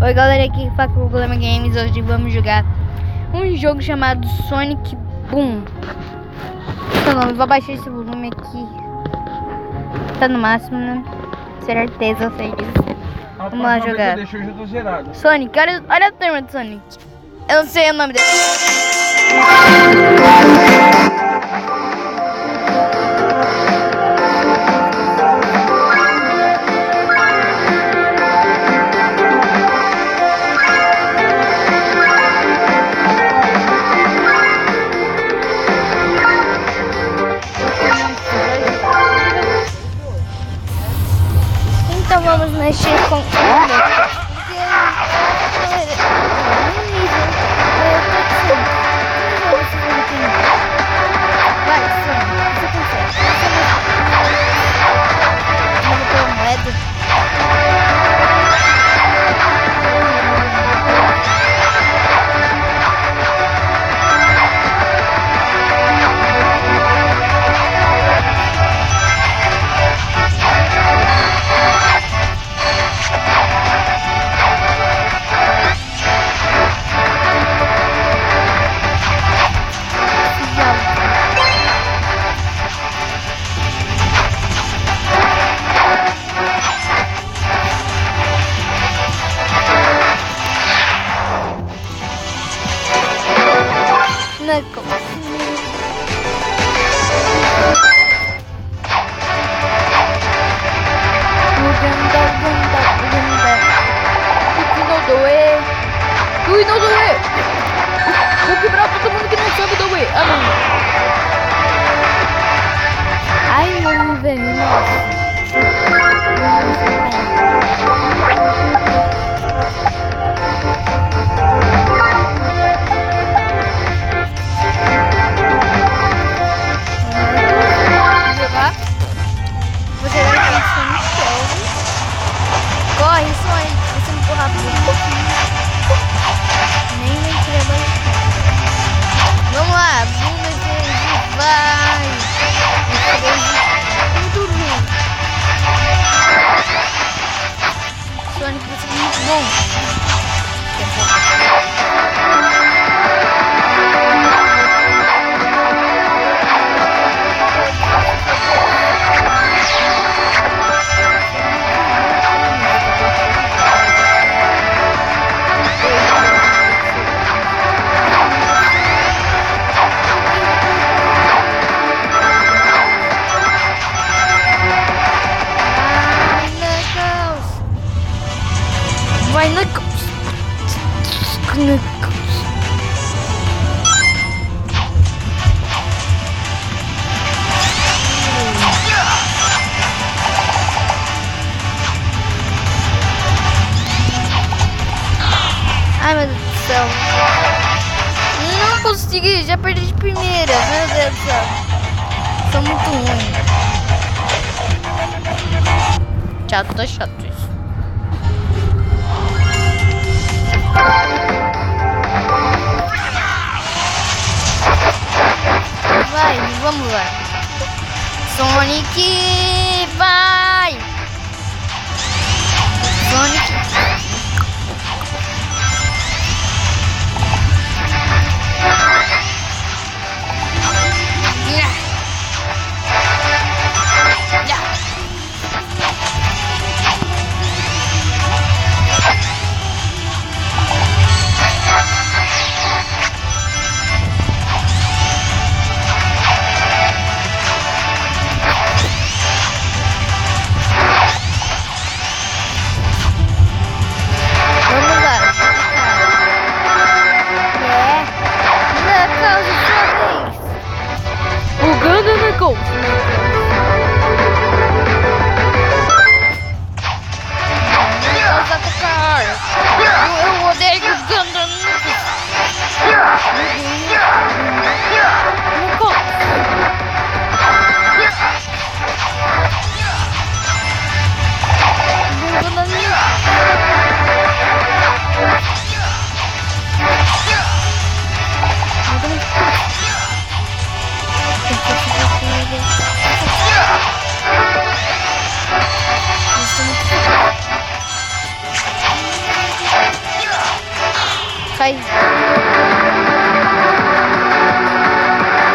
Oi galera, aqui é Faca Problema Games. Hoje vamos jogar um jogo chamado Sonic Boom. Então, vou baixar esse volume aqui. Tá no máximo, né? Certeza, eu sei disso. Vamos lá jogar. Sonic, olha a turma do Sonic. Eu não sei o nome dele. Então vamos mexer com o vai, Sonic, você consegue. Vamos pôr moeda. Ui, não doer! Vou quebrar todo mundo que não sabe doer! Ah, não! Ai, mano, velho, nossa! Vou jogar aqui em Sonic. Corre, Sonic! Você me empurrar por um pouquinho. Nem vai tirar bastante. Vamos lá, bunda, vai! Tudo ruim. Sonic, você é muito bom. Vai, Knuckles! Knuckles! Ai, meu Deus do céu! Não consegui, já perdi de primeira! Meu Deus do céu! Sou muito ruim! Chato isso! Vai, vamos lá. Sonic, vai! Sonic. vai